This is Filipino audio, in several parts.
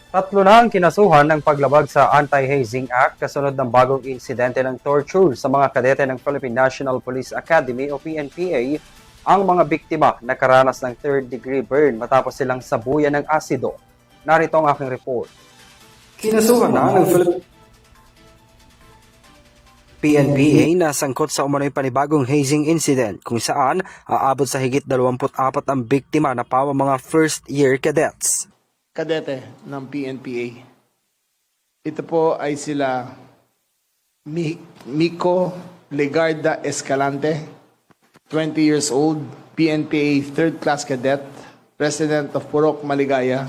Tatlo na ang kinasuhan ng paglabag sa Anti-Hazing Act kasunod ng bagong insidente ng torture sa mga kadete ng Philippine National Police Academy o PNPA. Ang mga biktima nakaranas ng third-degree burn matapos silang sabuyan ng asido. Narito ang aking report. Kinasuhan na ng PNPA na sangkot sa umano'y panibagong hazing incident kung saan aabot sa higit 24 ang biktima na pawang mga first-year cadets. Kadete ng PNPA. Ito po ay sila Miko Legarda Escalante, 20 years old, PNPA 3rd class cadet, resident of Purok, Maligaya,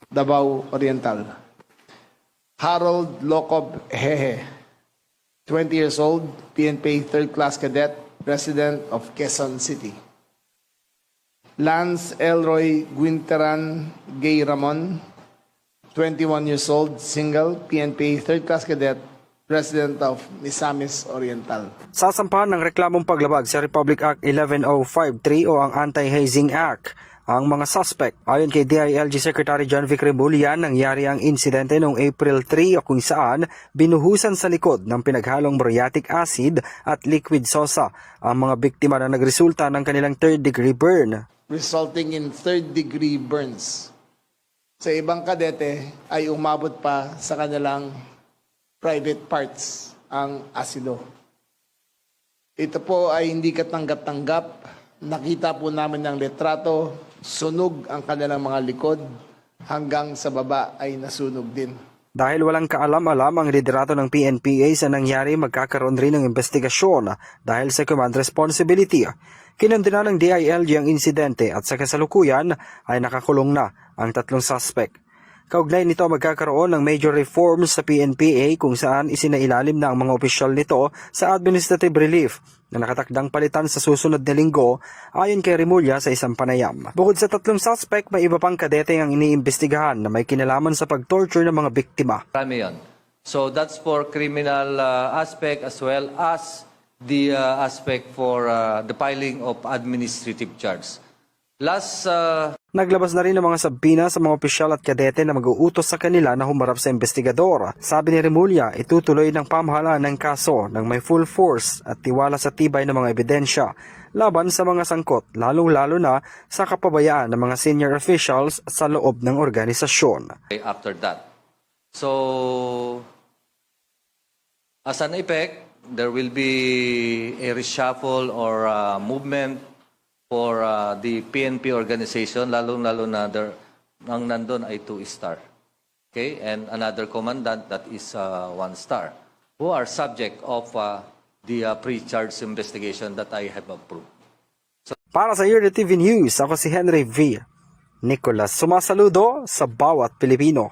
Davao Oriental. Harold Locob Hehe, 20 years old, PNPA 3rd class cadet, resident of Quezon City. Lance Elroy Guinteran Gay Ramon, 21 years old, single, PNPA 3rd class cadet, resident of Misamis Oriental. Sasampahan ng reklamong paglabag sa Republic Act 11053 o ang Anti-Hazing Act ang mga suspect. Ayon kay DILG Secretary John Vic Remulla, nangyari ang insidente noong April 3 kung saan binuhusan sa likod ng pinaghalong muriatic acid at liquid sosa ang mga biktima na nagresulta ng kanilang third-degree burn, Resulting in third-degree burns. Sa ibang kadete ay umabot pa sa kanilang private parts ang asido. Ito po ay hindi katanggap-tanggap. Nakita po namin ng litrato, sunog ang kanilang mga likod hanggang sa baba ay nasunog din. Dahil walang kaalam-alam ang liderato ng PNPA sa nangyari, magkakaroon rin ng investigasyon dahil sa command responsibility. Kinundina ng DILG ang insidente at sa kasalukuyan ay nakakulong na ang tatlong suspect. Kaugnay nito, magkakaroon ng major reforms sa PNPA kung saan isinailalim na ang mga opisyal nito sa administrative relief na nakatakdang palitan sa susunod na linggo ayon kay Remulla sa isang panayam. Bukod sa tatlong suspect, may iba pang kadete ang iniimbestigahan na may kinalaman sa pag-torture ng mga biktima. Marami yun. So that's for criminal aspect as well as the aspect for the filing of administrative charge. Naglabas na rin ng mga sabina sa mga opisyal at kadete na mag-uutos sa kanila na humarap sa investigador. Sabi ni Remulla, itutuloy ng pamahalaan ng kaso ng may full force at tiwala sa tibay ng mga ebidensya laban sa mga sangkot, lalong-lalo na sa kapabayaan ng mga senior officials sa loob ng organisasyon. After that. So, as an effect, there will be a reshuffle or movement for the PNP organization, lalo-lalo na ang nandun ay 2-star. Okay? And another commandant that is 1-star, who are subject of the pre-charge investigation that I have approved. Para sa Yearly TV News, ako si Henry V. Nicolas, sumasaludo sa bawat Pilipino.